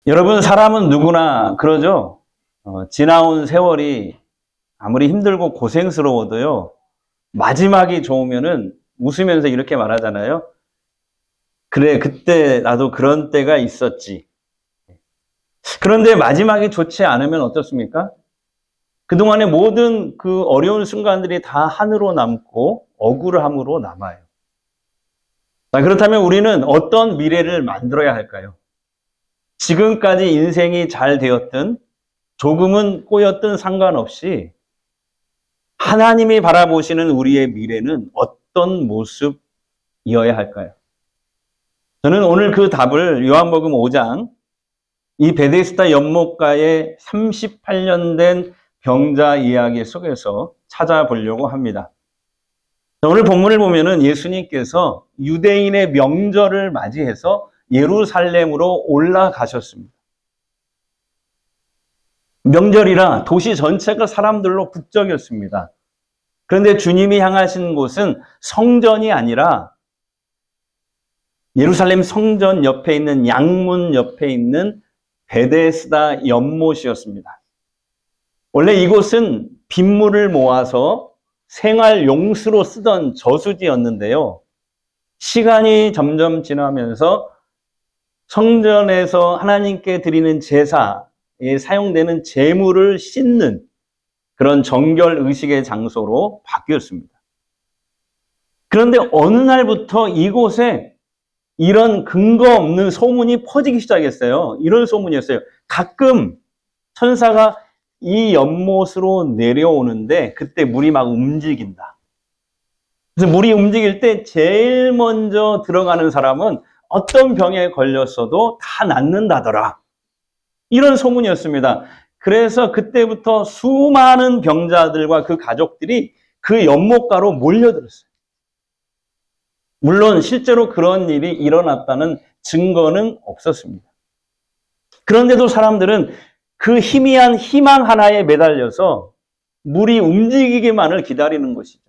여러분, 사람은 누구나 그러죠. 지나온 세월이 아무리 힘들고 고생스러워도요, 마지막이 좋으면은 웃으면서 이렇게 말하잖아요. 그래, 그때 나도 그런 때가 있었지. 그런데 마지막이 좋지 않으면 어떻습니까? 그동안의 모든 그 어려운 순간들이 다 한으로 남고 억울함으로 남아요. 자, 그렇다면 우리는 어떤 미래를 만들어야 할까요? 지금까지 인생이 잘 되었든 조금은 꼬였든 상관없이 하나님이 바라보시는 우리의 미래는 어떤 모습이어야 할까요? 저는 오늘 그 답을 요한복음 5장 이 베데스다 연못가의 38년 된 병자 이야기 속에서 찾아보려고 합니다. 오늘 본문을 보면은 예수님께서 유대인의 명절을 맞이해서 예루살렘으로 올라가셨습니다. 명절이라 도시 전체가 사람들로 북적였습니다. 그런데 주님이 향하신 곳은 성전이 아니라 예루살렘 성전 옆에 있는 양문 옆에 있는 베데스다 연못이었습니다. 원래 이곳은 빗물을 모아서 생활 용수로 쓰던 저수지였는데요. 시간이 점점 지나면서 성전에서 하나님께 드리는 제사에 사용되는 제물을 씻는 그런 정결 의식의 장소로 바뀌었습니다. 그런데 어느 날부터 이곳에 이런 근거 없는 소문이 퍼지기 시작했어요. 이런 소문이었어요. 가끔 천사가 이 연못으로 내려오는데 그때 물이 막 움직인다. 그래서 물이 움직일 때 제일 먼저 들어가는 사람은 어떤 병에 걸렸어도 다 낫는다더라. 이런 소문이었습니다. 그래서 그때부터 수많은 병자들과 그 가족들이 그 연못가로 몰려들었어요. 물론 실제로 그런 일이 일어났다는 증거는 없었습니다. 그런데도 사람들은 그 희미한 희망 하나에 매달려서 물이 움직이기만을 기다리는 것이죠.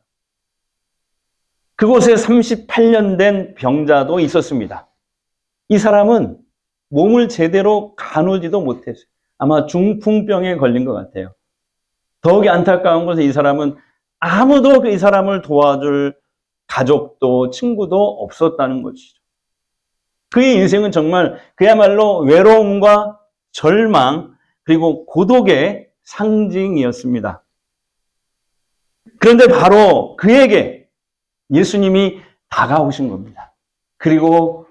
그곳에 38년 된 병자도 있었습니다. 이 사람은 몸을 제대로 가누지도 못했어요. 아마 중풍병에 걸린 것 같아요. 더욱이 안타까운 것은 이 사람은 아무도 이 사람을 도와줄 가족도 친구도 없었다는 것이죠. 그의 인생은 정말 그야말로 외로움과 절망 그리고 고독의 상징이었습니다. 그런데 바로 그에게 예수님이 다가오신 겁니다. 그리고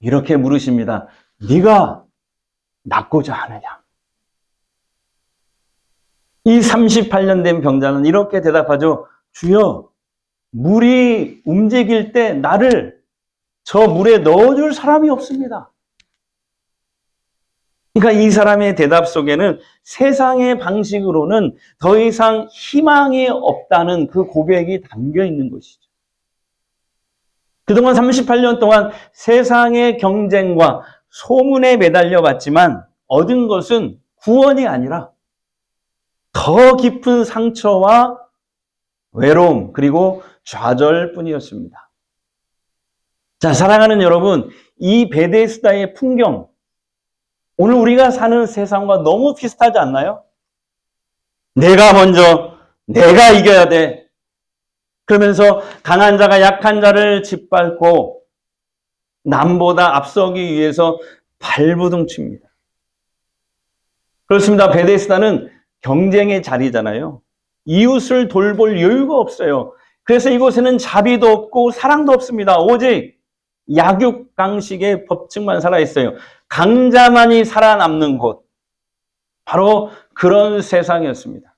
이렇게 물으십니다. 네가 낫고자 하느냐? 이 38년 된 병자는 이렇게 대답하죠. 주여, 물이 움직일 때 나를 저 물에 넣어줄 사람이 없습니다. 그러니까 이 사람의 대답 속에는 세상의 방식으로는 더 이상 희망이 없다는 그 고백이 담겨 있는 것이죠. 그동안 38년 동안 세상의 경쟁과 소문에 매달려 봤지만 얻은 것은 구원이 아니라 더 깊은 상처와 외로움 그리고 좌절뿐이었습니다. 자, 사랑하는 여러분, 이 베데스다의 풍경 오늘 우리가 사는 세상과 너무 비슷하지 않나요? 내가 먼저, 내가 이겨야 돼. 그러면서 강한 자가 약한 자를 짓밟고 남보다 앞서기 위해서 발부둥칩니다. 그렇습니다. 베데스다는 경쟁의 자리잖아요. 이웃을 돌볼 여유가 없어요. 그래서 이곳에는 자비도 없고 사랑도 없습니다. 오직 약육강식의 법칙만 살아있어요. 강자만이 살아남는 곳. 바로 그런 세상이었습니다.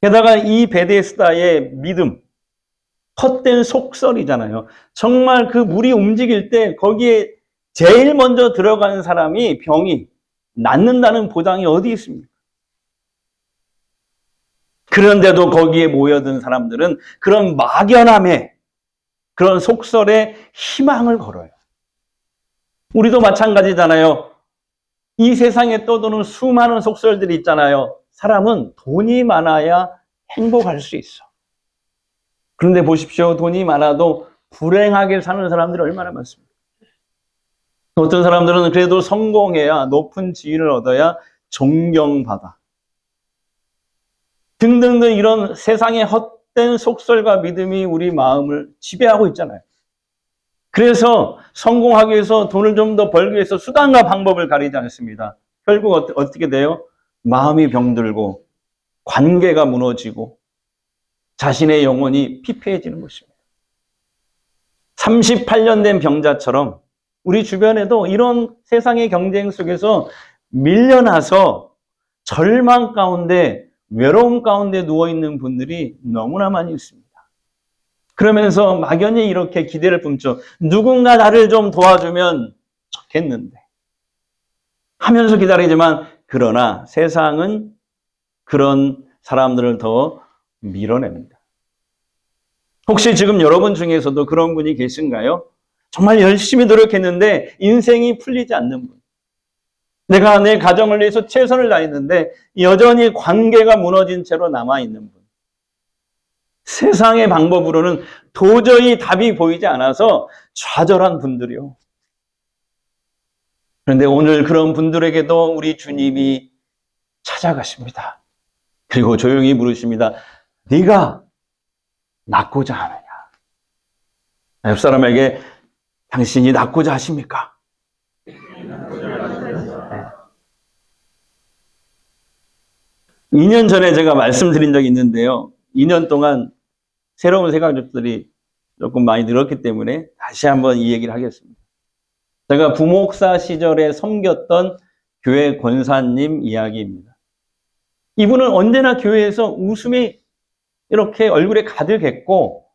게다가 이 베데스다의 믿음, 헛된 속설이잖아요. 정말 그 물이 움직일 때 거기에 제일 먼저 들어가는 사람이 병이 낫는다는 보장이 어디 있습니까? 그런데도 거기에 모여든 사람들은 그런 막연함에 그런 속설에 희망을 걸어요. 우리도 마찬가지잖아요. 이 세상에 떠도는 수많은 속설들이 있잖아요. 사람은 돈이 많아야 행복할 수 있어. 그런데 보십시오. 돈이 많아도 불행하게 사는 사람들이 얼마나 많습니까? 어떤 사람들은 그래도 성공해야, 높은 지위를 얻어야 존경받아. 등등등 이런 세상의 헛된 속설과 믿음이 우리 마음을 지배하고 있잖아요. 그래서 성공하기 위해서 돈을 좀 더 벌기 위해서 수단과 방법을 가리지 않습니다. 결국 어떻게 돼요? 마음이 병들고 관계가 무너지고 자신의 영혼이 피폐해지는 것입니다. 38년 된 병자처럼 우리 주변에도 이런 세상의 경쟁 속에서 밀려나서 절망 가운데, 외로움 가운데 누워있는 분들이 너무나 많이 있습니다. 그러면서 막연히 이렇게 기대를 품죠. 누군가 나를 좀 도와주면 좋겠는데 하면서 기다리지만, 그러나 세상은 그런 사람들을 더 밀어냅니다. 혹시 지금 여러분 중에서도 그런 분이 계신가요? 정말 열심히 노력했는데 인생이 풀리지 않는 분. 내가 내 가정을 위해서 최선을 다했는데 여전히 관계가 무너진 채로 남아있는 분. 세상의 방법으로는 도저히 답이 보이지 않아서 좌절한 분들이요. 그런데 오늘 그런 분들에게도 우리 주님이 찾아가십니다. 그리고 조용히 물으십니다. 네가 낫고자 하느냐? 옆 사람에게 당신이 낫고자 하십니까? 2년 전에 제가 말씀드린 적이 있는데요. 2년 동안 새로운 생각들이 조금 많이 늘었기 때문에 다시 한번 이 얘기를 하겠습니다. 제가 부목사 시절에 섬겼던 교회 권사님 이야기입니다. 이분은 언제나 교회에서 웃음이 이렇게 얼굴에 가득했고,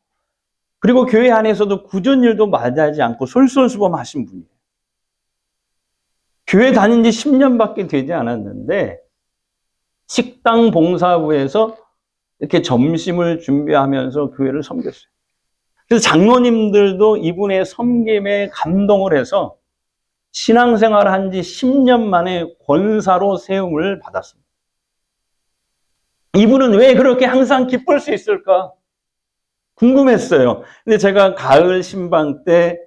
그리고 교회 안에서도 굳은 일도 마다하지 않고 솔솔수범하신 분이에요. 교회 다닌 지 10년밖에 되지 않았는데 식당 봉사부에서 이렇게 점심을 준비하면서 교회를 섬겼어요. 그래서 장로님들도 이분의 섬김에 감동을 해서 신앙생활을 한 지 10년 만에 권사로 세움을 받았습니다. 이분은 왜 그렇게 항상 기쁠 수 있을까? 궁금했어요. 근데 제가 가을 신방 때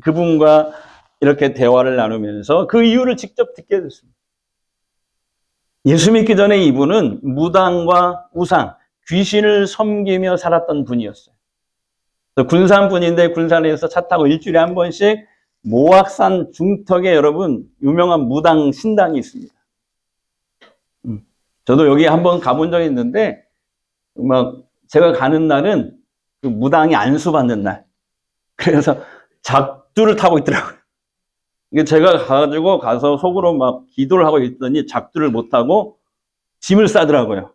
그분과 이렇게 대화를 나누면서 그 이유를 직접 듣게 됐습니다. 예수 믿기 전에 이분은 무당과 우상, 귀신을 섬기며 살았던 분이었어요. 군산 분인데 군산에서 차 타고 일주일에 한 번씩 모악산 중턱에 여러분 유명한 무당 신당이 있습니다. 저도 여기 한번 가본 적이 있는데 막 제가 가는 날은 그 무당이 안수받는 날. 그래서 작두를 타고 있더라고요. 이게 제가 가서 속으로 막 기도를 하고 있더니 작두를 못 타고 짐을 싸더라고요.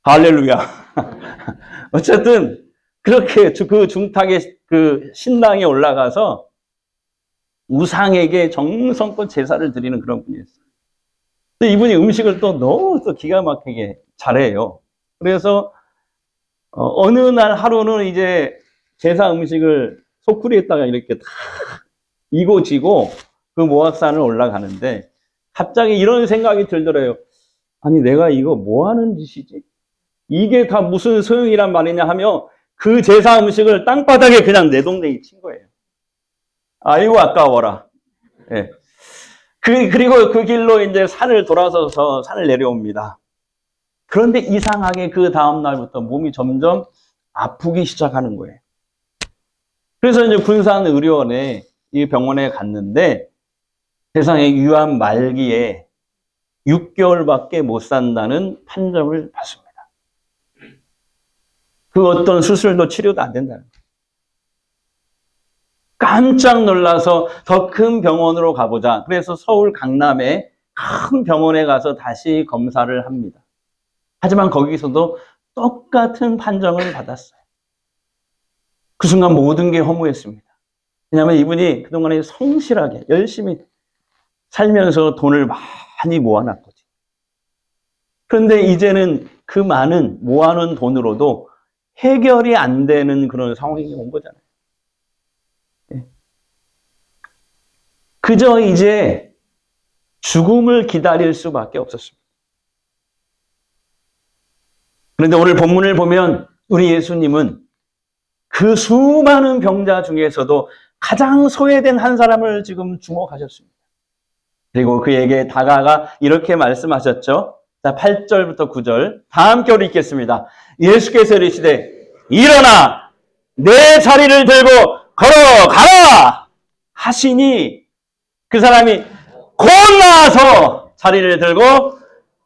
할렐루야. 어쨌든 그렇게 그 중탁의 그 신당에 올라가서 우상에게 정성껏 제사를 드리는 그런 분이었어요. 근데 이분이 음식을 또 너무 또 기가 막히게 잘해요. 그래서 어느 날 하루는 이제 제사 음식을 소쿠리에다가 이렇게 다 이고지고 그 모악산을 올라가는데 갑자기 이런 생각이 들더래요. 아니 내가 이거 뭐 하는 짓이지? 이게 다 무슨 소용이란 말이냐 하며 그 제사 음식을 땅바닥에 그냥 내동댕이 친 거예요. 아이고 아까워라. 예. 그리고 그 길로 이제 산을 돌아서서 산을 내려옵니다. 그런데 이상하게 그 다음 날부터 몸이 점점 아프기 시작하는 거예요. 그래서 이제 군산 의료원에 이 병원에 갔는데 세상에 유암 말기에 6개월밖에 못 산다는 판정을 받습니다. 그 어떤 수술도 치료도 안 된다는 거예요. 깜짝 놀라서 더 큰 병원으로 가보자. 그래서 서울 강남에 큰 병원에 가서 다시 검사를 합니다. 하지만 거기서도 똑같은 판정을 받았어요. 그 순간 모든 게 허무했습니다. 왜냐하면 이분이 그동안에 성실하게 열심히 살면서 돈을 많이 모아놨거든요. 그런데 이제는 그 많은 모아놓은 돈으로도 해결이 안 되는 그런 상황이 온 거잖아요. 그저 이제 죽음을 기다릴 수밖에 없었습니다. 그런데 오늘 본문을 보면 우리 예수님은 그 수많은 병자 중에서도 가장 소외된 한 사람을 지금 주목하셨습니다. 그리고 그에게 다가가 이렇게 말씀하셨죠. 자, 8절부터 9절 다 함께 읽겠습니다. 예수께서 이르시되 일어나 내 자리를 들고 걸어가라 하시니 그 사람이 곧 나와서 자리를 들고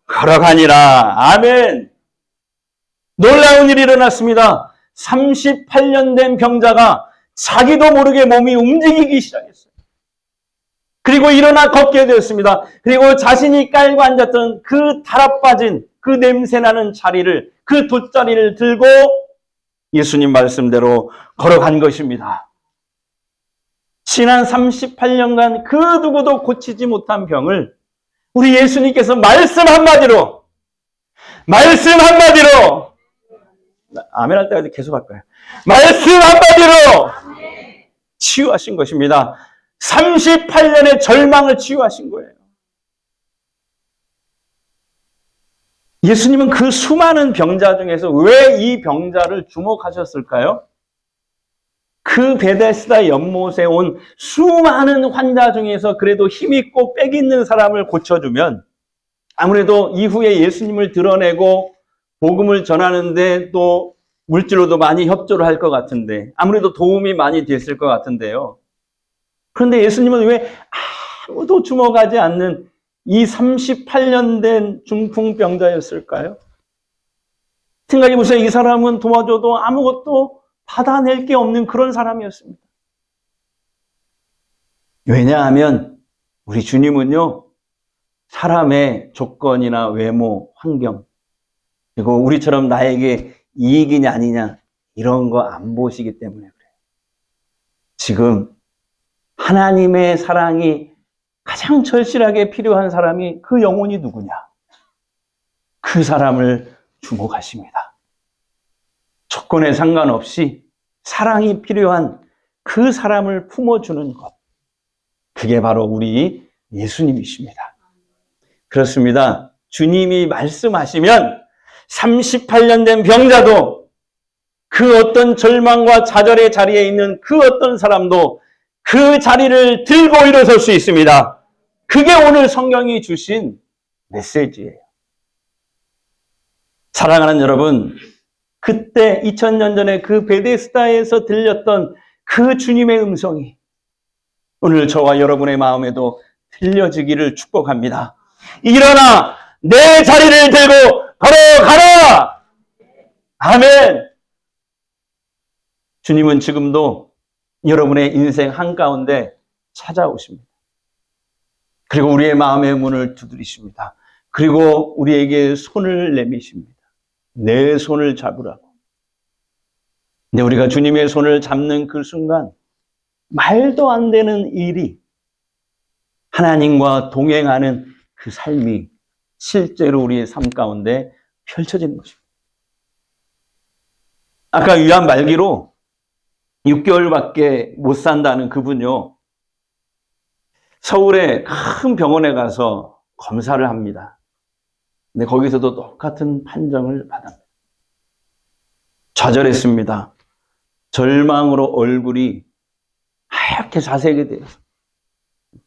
걸어가니라. 아멘. 놀라운 일이 일어났습니다. 38년 된 병자가 자기도 모르게 몸이 움직이기 시작했어요. 그리고 일어나 걷게 되었습니다. 그리고 자신이 깔고 앉았던 그 달아빠진 그 냄새나는 자리를, 그 돗자리를 들고 예수님 말씀대로 걸어간 것입니다. 지난 38년간 그 누구도 고치지 못한 병을 우리 예수님께서 말씀 한마디로 아멘 할 때까지 계속 할 거예요. 말씀 한마디로 치유하신 것입니다. 38년의 절망을 치유하신 거예요. 예수님은 그 수많은 병자 중에서 왜 이 병자를 주목하셨을까요? 그 베데스다 연못에 온 수많은 환자 중에서 그래도 힘있고 빽 있는 사람을 고쳐주면 아무래도 이후에 예수님을 드러내고 복음을 전하는데 또 물질로도 많이 협조를 할 것 같은데 아무래도 도움이 많이 됐을 것 같은데요. 그런데 예수님은 왜 아무도 주목하지 않는 이 38년 된 중풍병자였을까요? 생각해 보세요. 이 사람은 도와줘도 아무것도 받아낼 게 없는 그런 사람이었습니다. 왜냐하면 우리 주님은요, 사람의 조건이나 외모, 환경, 그리고 우리처럼 나에게 이익이냐 아니냐 이런 거 안 보시기 때문에 그래요. 지금 하나님의 사랑이 가장 절실하게 필요한 사람이 그 영혼이 누구냐? 그 사람을 주목하십니다. 조건에 상관없이 사랑이 필요한 그 사람을 품어주는 것. 그게 바로 우리 예수님이십니다. 그렇습니다. 주님이 말씀하시면 38년 된 병자도 그 어떤 절망과 좌절의 자리에 있는 그 어떤 사람도 그 자리를 들고 일어설 수 있습니다. 그게 오늘 성경이 주신 메시지예요. 사랑하는 여러분, 그때 2000년 전에 그 베데스다에서 들렸던 그 주님의 음성이 오늘 저와 여러분의 마음에도 들려지기를 축복합니다. 일어나 내 자리를 들고 걸어가라! 아멘! 주님은 지금도 여러분의 인생 한가운데 찾아오십니다. 그리고 우리의 마음의 문을 두드리십니다. 그리고 우리에게 손을 내미십니다. 내 손을 잡으라고. 근데 우리가 주님의 손을 잡는 그 순간 말도 안 되는 일이 하나님과 동행하는 그 삶이 실제로 우리의 삶 가운데 펼쳐지는 것입니다. 아까 위암 말기로 6개월밖에 못 산다는 그분요, 서울의 큰 병원에 가서 검사를 합니다. 근데 거기서도 똑같은 판정을 받았습니다. 좌절했습니다. 절망으로 얼굴이 하얗게 자색이 돼서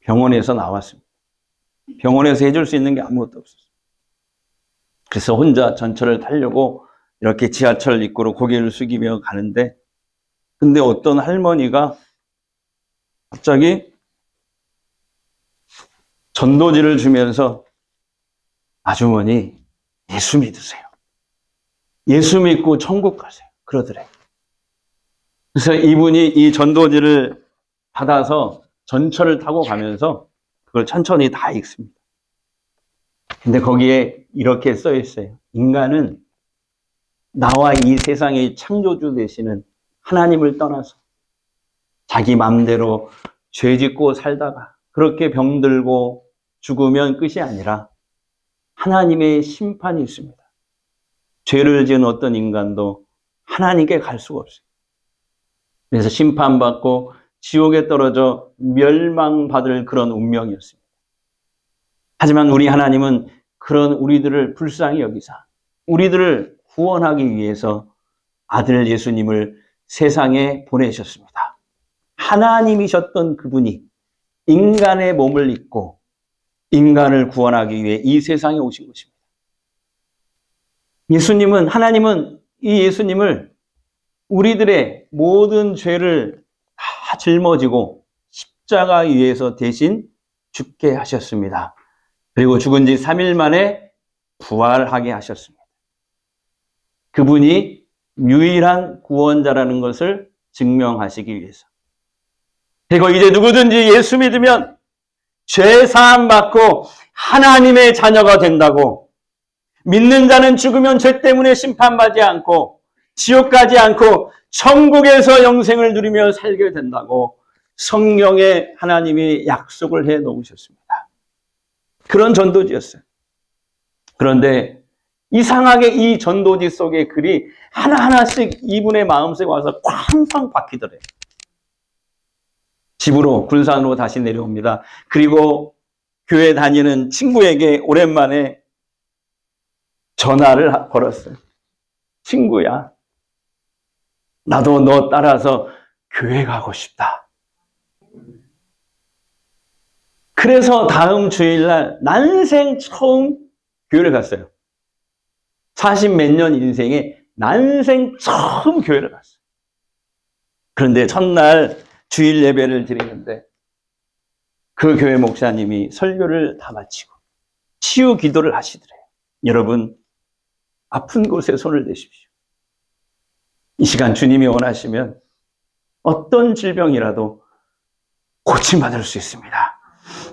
병원에서 나왔습니다. 병원에서 해줄 수 있는 게 아무것도 없었어요. 그래서 혼자 전철을 타려고 이렇게 지하철 입구로 고개를 숙이며 가는데, 근데 어떤 할머니가 갑자기 전도지를 주면서 아주머니 예수 믿으세요. 예수 믿고 천국 가세요. 그러더래요. 그래서 이분이 이 전도지를 받아서 전철을 타고 가면서 그걸 천천히 다 읽습니다. 근데 거기에 이렇게 써 있어요. 인간은 나와 이 세상의 창조주 되시는 하나님을 떠나서 자기 마음대로 죄 짓고 살다가 그렇게 병들고 죽으면 끝이 아니라 하나님의 심판이 있습니다. 죄를 지은 어떤 인간도 하나님께 갈 수가 없어요. 그래서 심판받고 지옥에 떨어져 멸망받을 그런 운명이었습니다. 하지만 우리 하나님은 그런 우리들을 불쌍히 여기사 우리들을 구원하기 위해서 아들 예수님을 세상에 보내셨습니다. 하나님이셨던 그분이 인간의 몸을 입고 인간을 구원하기 위해 이 세상에 오신 것입니다. 하나님은 이 예수님을 우리들의 모든 죄를 다 짊어지고 십자가 위에서 대신 죽게 하셨습니다. 그리고 죽은 지 3일 만에 부활하게 하셨습니다. 그분이 유일한 구원자라는 것을 증명하시기 위해서. 그리고 이제 누구든지 예수 믿으면 죄 사함 받고 하나님의 자녀가 된다고, 믿는 자는 죽으면 죄 때문에 심판받지 않고 지옥 가지 않고 천국에서 영생을 누리며 살게 된다고 성경에 하나님이 약속을 해 놓으셨습니다. 그런 전도지였어요. 그런데 이상하게 이 전도지 속의 글이 하나하나씩 이분의 마음속에 와서 쾅쾅 박히더래요. 집으로, 군산으로 다시 내려옵니다. 그리고 교회 다니는 친구에게 오랜만에 전화를 걸었어요. 친구야, 나도 너 따라서 교회 가고 싶다. 그래서 다음 주일날 난생 처음 교회를 갔어요. 40몇 년 인생에 난생 처음 교회를 갔어요. 그런데 첫날 주일 예배를 드리는데 그 교회 목사님이 설교를 다 마치고 치유 기도를 하시더래요. 여러분, 아픈 곳에 손을 대십시오. 이 시간 주님이 원하시면 어떤 질병이라도 고침받을 수 있습니다.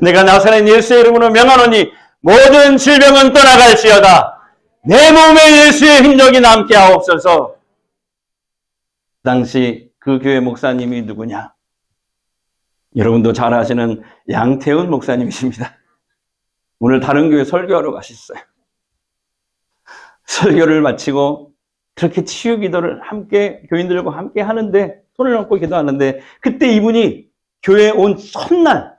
내가 나사렛 예수의 이름으로 명하노니 모든 질병은 떠나갈지어다. 내 몸에 예수의 흔적이 남게 하옵소서. 당시 그 교회 목사님이 누구냐? 여러분도 잘 아시는 양태훈 목사님이십니다. 오늘 다른 교회 설교하러 가셨어요. 설교를 마치고 그렇게 치유 기도를 함께, 교인들과 함께 하는데, 손을 얹고 기도하는데, 그때 이분이 교회에 온 첫날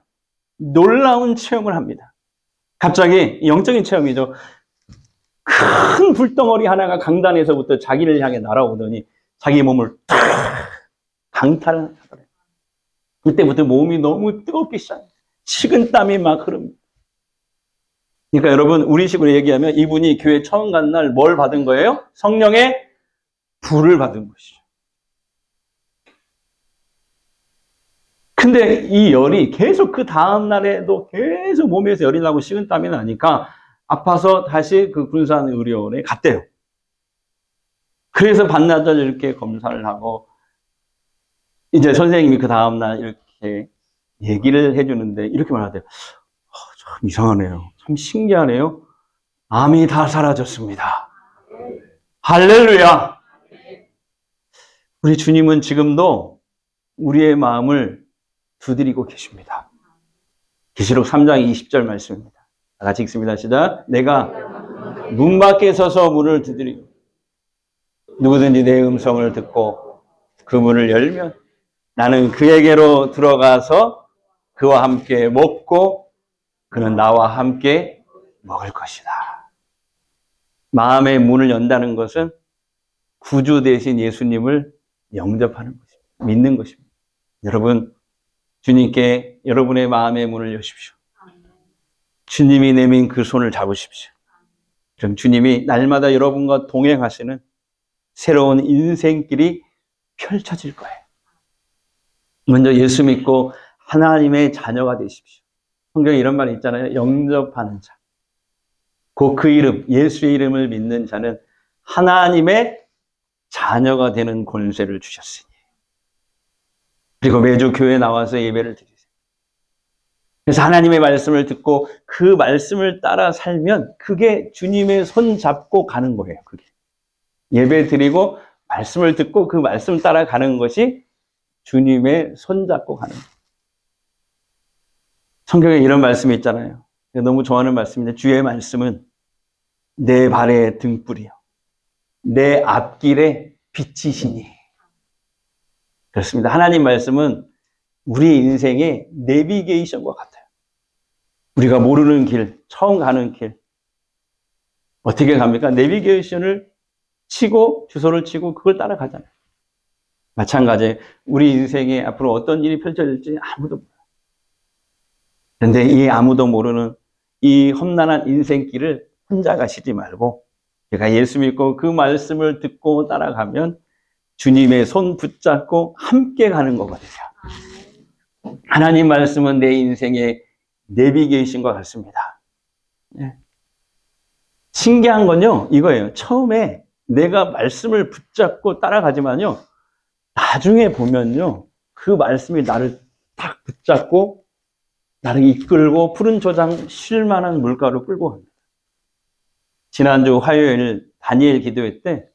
놀라운 체험을 합니다. 갑자기 영적인 체험이죠. 큰 불덩어리 하나가 강단에서부터 자기를 향해 날아오더니 자기 몸을 탁 강탈을 하더래요. 그때부터 몸이 너무 뜨겁기 시작해요. 식은땀이 막 흐릅니다. 그러니까 여러분, 우리식으로 얘기하면 이분이 교회 처음 간 날 뭘 받은 거예요? 성령의 불을 받은 것이죠. 근데 이 열이 계속 그 다음 날에도 계속 몸에서 열이 나고 식은땀이 나니까 아파서 다시 그 군산 의료원에 갔대요. 그래서 반나절 이렇게 검사를 하고 이제 선생님이 그 다음 날 이렇게 얘기를 해주는데 이렇게 말하대요. 참 이상하네요. 참 신기하네요. 암이 다 사라졌습니다. 할렐루야. 우리 주님은 지금도 우리의 마음을 두드리고 계십니다. 계시록 3장 20절 말씀입니다. 다 같이 읽습니다. 시작. 내가 문 밖에 서서 문을 두드리고 누구든지 내 음성을 듣고 그 문을 열면 나는 그에게로 들어가서 그와 함께 먹고 그는 나와 함께 먹을 것이다. 마음의 문을 연다는 것은 구주 대신 예수님을 영접하는 것입니다. 믿는 것입니다. 여러분, 주님께 여러분의 마음의 문을 여십시오. 주님이 내민 그 손을 잡으십시오. 그럼 주님이 날마다 여러분과 동행하시는 새로운 인생길이 펼쳐질 거예요. 먼저 예수 믿고 하나님의 자녀가 되십시오. 성경에 이런 말이 있잖아요. 영접하는 자. 곧 그 이름, 예수의 이름을 믿는 자는 하나님의 자녀가 되는 권세를 주셨으니. 그리고 매주 교회에 나와서 예배를 드리세요. 그래서 하나님의 말씀을 듣고 그 말씀을 따라 살면 그게 주님의 손 잡고 가는 거예요. 그게. 예배 드리고 말씀을 듣고 그 말씀 따라 가는 것이 주님의 손 잡고 가는 거예요. 성경에 이런 말씀이 있잖아요. 너무 좋아하는 말씀인데 주의 말씀은 내 발의 등불이요 내 앞길의 빛이시니. 그렇습니다. 하나님 말씀은 우리 인생의 내비게이션과 같아요. 우리가 모르는 길, 처음 가는 길 어떻게 갑니까? 내비게이션을 치고 주소를 치고 그걸 따라가잖아요. 마찬가지 우리 인생에 앞으로 어떤 일이 펼쳐질지 아무도 몰라요. 그런데 이 아무도 모르는 이 험난한 인생길을 혼자 가시지 말고 제가 예수 믿고 그 말씀을 듣고 따라가면 주님의 손 붙잡고 함께 가는 거거든요. 하나님 말씀은 내 인생의 내비게이션과 같습니다. 신기한 건요, 이거예요. 처음에 내가 말씀을 붙잡고 따라가지만요, 나중에 보면요, 그 말씀이 나를 딱 붙잡고, 나를 이끌고 푸른 초장 쉴 만한 물가로 끌고 갑니다. 지난주 화요일 다니엘 기도회 때,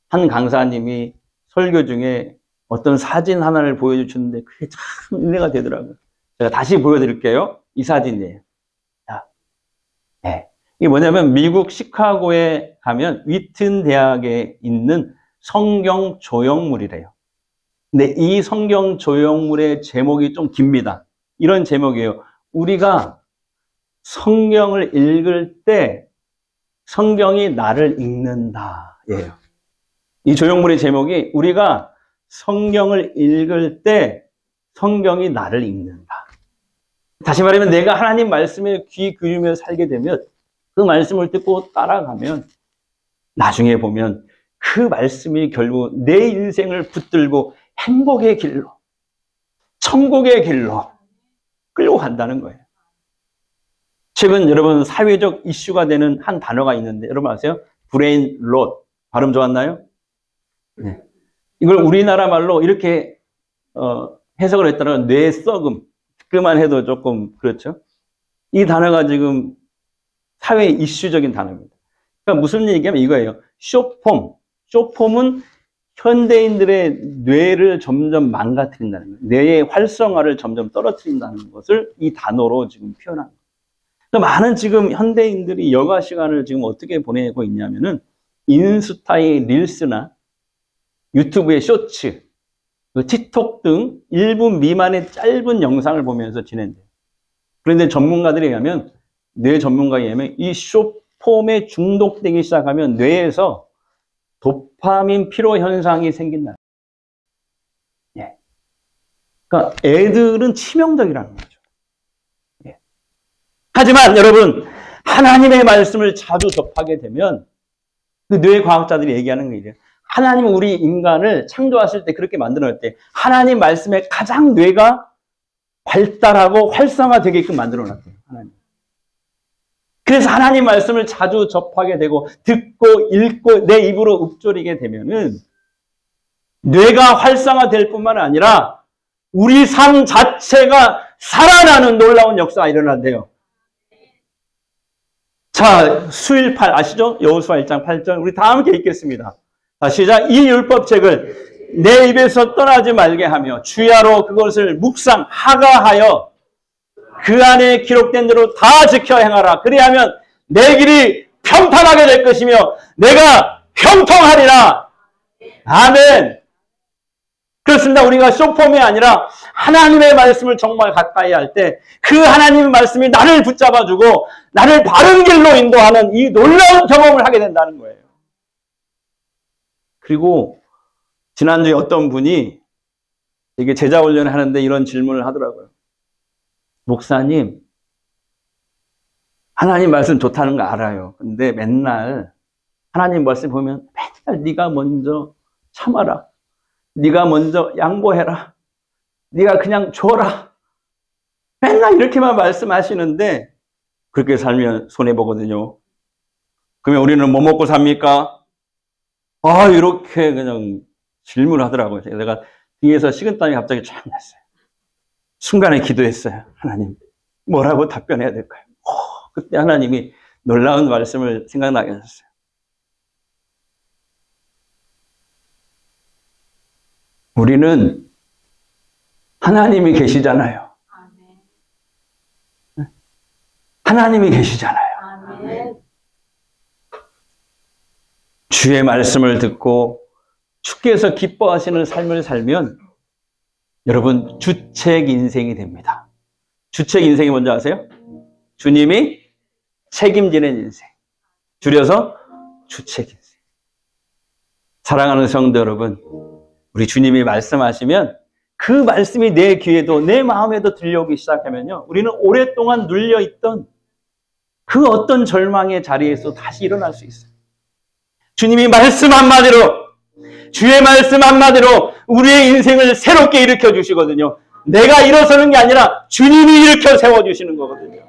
한 강사님이 설교 중에 어떤 사진 하나를 보여주셨는데, 그게 참 은혜가 되더라고요. 제가 다시 보여드릴게요. 이 사진이에요. 자, 네. 이게 뭐냐면 미국 시카고에 가면 위튼 대학에 있는 성경 조형물이래요. 근데 이 성경 조형물의 제목이 좀 깁니다. 이런 제목이에요. 우리가 성경을 읽을 때 성경이 나를 읽는다. 예요. 이 조형물의 제목이 우리가 성경을 읽을 때 성경이 나를 읽는다. 다시 말하면 내가 하나님 말씀에 귀 기울이며 살게 되면 그 말씀을 듣고 따라가면 나중에 보면 그 말씀이 결국 내 인생을 붙들고 행복의 길로, 천국의 길로 끌고 간다는 거예요. 최근 여러분 사회적 이슈가 되는 한 단어가 있는데 여러분 아세요? 브레인 롯. 발음 좋았나요? 네. 이걸 우리나라 말로 이렇게 해석을 했다면 뇌 썩음. 듣기만 해도 조금 그렇죠? 이 단어가 지금 사회 이슈적인 단어입니다. 그러니까 무슨 얘기냐면 이거예요. 쇼폼은 현대인들의 뇌를 점점 망가뜨린다는 거예요. 뇌의 활성화를 점점 떨어뜨린다는 것을 이 단어로 지금 표현한 거예요. 많은 지금 현대인들이 여가 시간을 지금 어떻게 보내고 있냐면은 인스타의 릴스나 유튜브의 쇼츠, 틱톡 등 1분 미만의 짧은 영상을 보면서 지낸대요. 그런데 전문가들에 의하면 뇌 전문가에 의하면 이 쇼폼에 중독되기 시작하면 뇌에서 도파민 피로 현상이 생긴다. 예. 그러니까 애들은 치명적이라는 거죠. 예. 하지만 여러분 하나님의 말씀을 자주 접하게 되면 그 뇌 과학자들이 얘기하는 게 이래요. 하나님은 우리 인간을 창조하실 때 그렇게 만들어낼 때 하나님 말씀에 가장 뇌가 발달하고 활성화되게끔 만들어놨대요. 하나님. 그래서 하나님 말씀을 자주 접하게 되고 듣고 읽고 내 입으로 읊조리게 되면은 뇌가 활성화될 뿐만 아니라 우리 삶 자체가 살아나는 놀라운 역사가 일어난대요. 자, 수일팔 아시죠? 여호수아 1장 8절 우리 다 함께 읽겠습니다. 자, 시작. 이 율법책을 내 입에서 떠나지 말게 하며 주야로 그것을 묵상 하가하여 그 안에 기록된 대로 다 지켜 행하라. 그리하면 내 길이 평탄하게 될 것이며 내가 형통하리라. 아멘. 그렇습니다. 우리가 쇼폼이 아니라 하나님의 말씀을 정말 가까이 할 때 그 하나님의 말씀이 나를 붙잡아주고 나를 바른 길로 인도하는 이 놀라운 경험을 하게 된다는 거예요. 그리고 지난주에 어떤 분이 이게 제자 훈련을 하는데 이런 질문을 하더라고요. 목사님, 하나님 말씀 좋다는 거 알아요. 근데 맨날 하나님 말씀 보면 맨날 네가 먼저 참아라. 네가 먼저 양보해라. 네가 그냥 줘라. 맨날 이렇게만 말씀하시는데 그렇게 살면 손해보거든요. 그러면 우리는 뭐 먹고 삽니까? 이렇게 그냥 질문을 하더라고요. 내가 뒤에서 식은땀이 갑자기 쫙 났어요. 순간에 기도했어요. 하나님, 뭐라고 답변해야 될까요? 그때 하나님이 놀라운 말씀을 생각나게 하셨어요. 우리는 하나님이 계시잖아요. 하나님이 계시잖아요. 주의 말씀을 듣고 주께서 기뻐하시는 삶을 살면 여러분 주책 인생이 됩니다. 주책 인생이 뭔지 아세요? 주님이 책임지는 인생. 줄여서 주책 인생. 사랑하는 성도 여러분, 우리 주님이 말씀하시면 그 말씀이 내 귀에도 내 마음에도 들려오기 시작하면요, 우리는 오랫동안 눌려있던 그 어떤 절망의 자리에서 다시 일어날 수 있어요. 주님이 말씀 한마디로, 주의 말씀 한마디로 우리의 인생을 새롭게 일으켜 주시거든요. 내가 일어서는 게 아니라 주님이 일으켜 세워주시는 거거든요.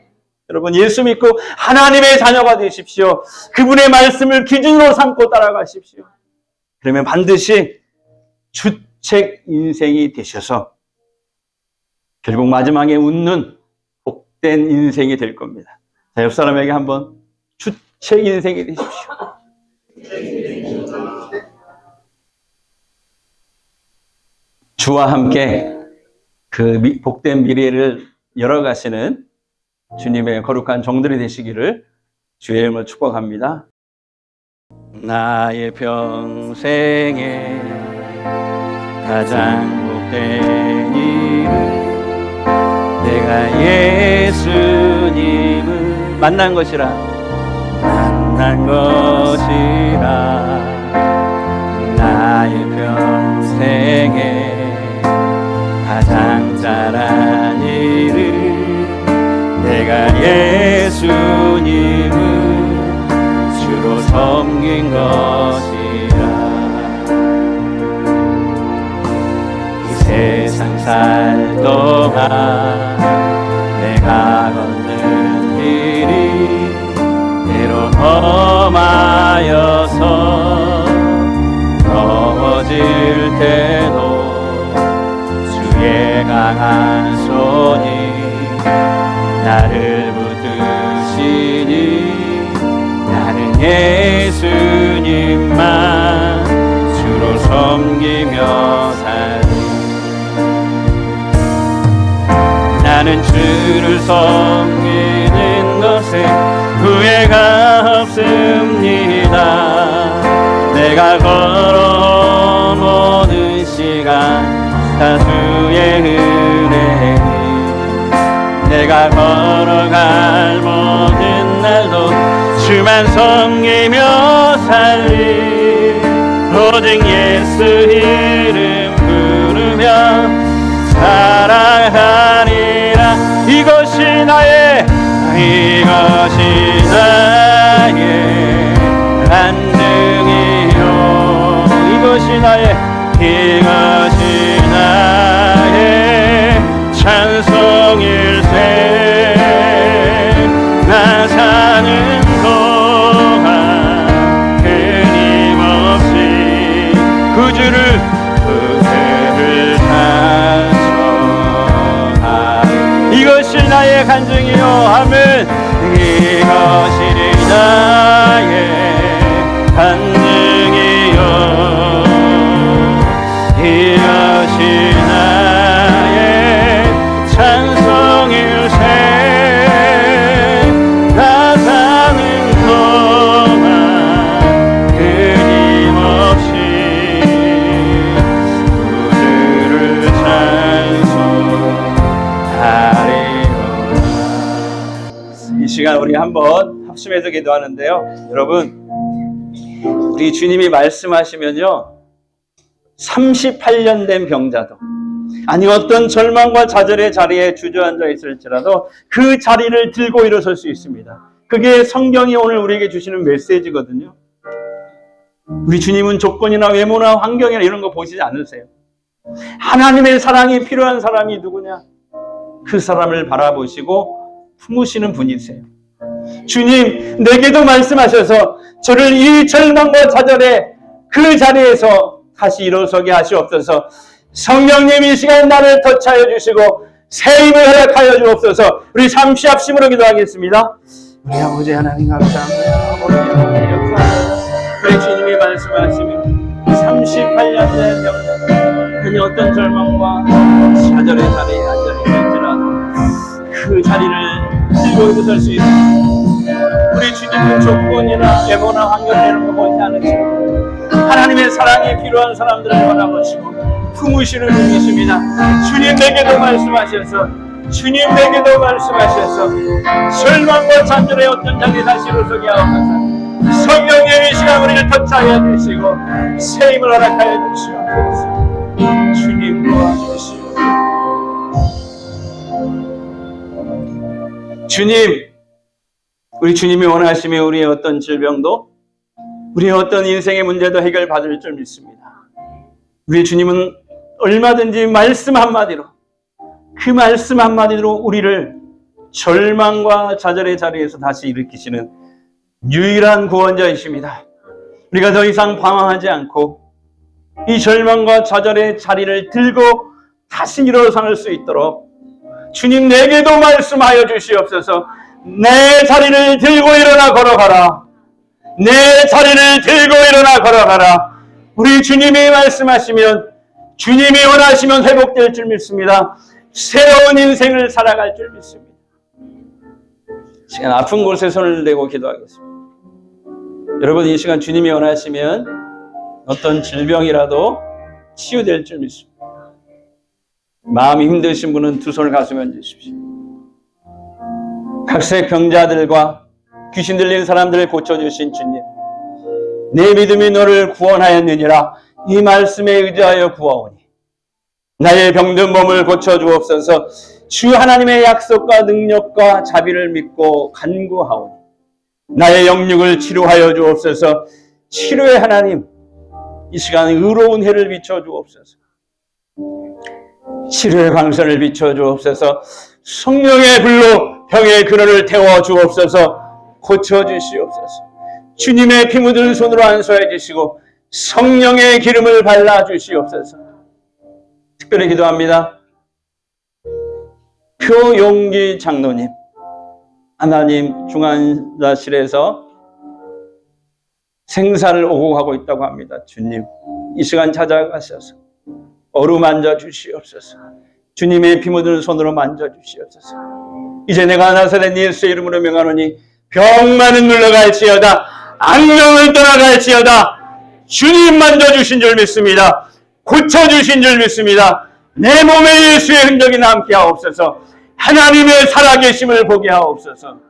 여러분, 예수 믿고 하나님의 자녀가 되십시오. 그분의 말씀을 기준으로 삼고 따라가십시오. 그러면 반드시 주책 인생이 되셔서 결국 마지막에 웃는 복된 인생이 될 겁니다. 자, 옆 사람에게 한번 주책 인생이 되십시오. 주와 함께 그 복된 미래를 열어가시는 주님의 거룩한 종들이 되시기를 주의 이름으로 축복합니다. 나의 평생에 가장 복된 일은 내가 예수님을 만난 것이라 나의 평생에 가장 잘한 일은 내가 예수님을 주로 섬긴 것이라. 이 세상 살 동안 내가 걷는 길이 때로 험하여서 넘어질 때도 주의 강한 손이 나를 붙드시니 나는 예수님만 주로 섬기며 살리. 나는 주를 섬기는 것에 후회가 없습니다. 내가 걸어온 모든 시간 다 주의 은혜니 내가 걸어갈 모든 날도 주만 섬기며 살리. 오직 예수 이름 부르며 살아가리라. 이것이 나의 반등이요. 이것이 나의 찬송일세. 나 사는 동안 끊임없이 그주를 찬송하리. 이것이 나의 간증이요. 아멘. 이것이 나의 간증이요. 이것이 나의 찬송일세. 나 사는 동안 끊임없이 구주를 찬송하리로다. 이 시간 우리 한번 합심해서 기도하는데요, 여러분, 우리 주님이 말씀하시면요, 38년 된 병자도, 아니 어떤 절망과 좌절의 자리에 주저앉아 있을지라도 그 자리를 들고 일어설 수 있습니다. 그게 성경이 오늘 우리에게 주시는 메시지거든요. 우리 주님은 조건이나 외모나 환경이나 이런 거 보시지 않으세요. 하나님의 사랑이 필요한 사람이 누구냐? 그 사람을 바라보시고 품으시는 분이세요. 주님, 내게도 말씀하셔서 저를 이 절망과 좌절의 그 자리에서 다시 일어서게 하시옵소서. 성령님, 이 시간 나를 터치하여 주시고 새 힘을 허락하여 주옵소서. 우리 잠시 합심으로 기도하겠습니다. 우리 아버지 하나님 감사합니다. 우리 주님이 말씀하시면 38년 된 병자, 그녀 어떤 절망과 좌절의 자리에 앉아있을지라도 그 자리를 들고 일어설 수 있습니다. 우리 주님은 조건이나 외모나 환경 이런 거 보지 않으시고 하나님의 사랑이 필요한 사람들을 바라보시고 품으시는 분이십니다. 주님 내게도 말씀하셔서, 주님 내게도 말씀하셔서 절망과 좌절의 어떤 자리에 다시 일어서게 하옵소서. 성령의 이 시간 우리를 터치하여 주시고 새 힘을 허락하여 주시옵소서. 주님 도와주시오. 주님, 우리 주님이 원하시면 우리의 어떤 질병도, 우리의 어떤 인생의 문제도 해결받을 줄 믿습니다. 우리 주님은 얼마든지 말씀 한마디로, 그 말씀 한마디로 우리를 절망과 좌절의 자리에서 다시 일으키시는 유일한 구원자이십니다. 우리가 더 이상 방황하지 않고 이 절망과 좌절의 자리를 들고 다시 일어설 수 있도록 주님 내게도 말씀하여 주시옵소서. 내 자리를 들고 일어나 걸어가라. 내 자리를 들고 일어나 걸어가라. 우리 주님이 말씀하시면, 주님이 원하시면 회복될 줄 믿습니다. 새로운 인생을 살아갈 줄 믿습니다. 시간 아픈 곳에 손을 대고 기도하겠습니다. 여러분, 이 시간 주님이 원하시면 어떤 질병이라도 치유될 줄 믿습니다. 마음이 힘드신 분은 두 손을 가슴에 얹으십시오. 각색 병자들과 귀신 들린 사람들을 고쳐주신 주님, 내 믿음이 너를 구원하였느니라. 이 말씀에 의지하여 구하오니 나의 병든 몸을 고쳐주옵소서. 주 하나님의 약속과 능력과 자비를 믿고 간구하오니 나의 영육을 치료하여 주옵소서. 치료의 하나님, 이 시간 의로운 해를 비춰주옵소서. 치료의 광선을 비춰주옵소서. 성령의 불로 병의 근원을 태워주옵소서. 고쳐주시옵소서. 주님의 피 묻은 손으로 안수해 주시고 성령의 기름을 발라주시옵소서. 특별히 기도합니다. 표용기 장로님, 하나님 중환자실에서 생사를 오고 가고 있다고 합니다. 주님, 이 시간 찾아가셔서 어루만져 주시옵소서. 주님의 피 묻은 손으로 만져 주시옵소서. 이제 내가 나사렛 예수의 이름으로 명하노니 병만은 물러갈지어다, 악령은 떠나갈지어다. 주님 만져주신 줄 믿습니다. 고쳐주신 줄 믿습니다. 내 몸에 예수의 흔적이 남게 하옵소서. 하나님의 살아계심을 보게 하옵소서.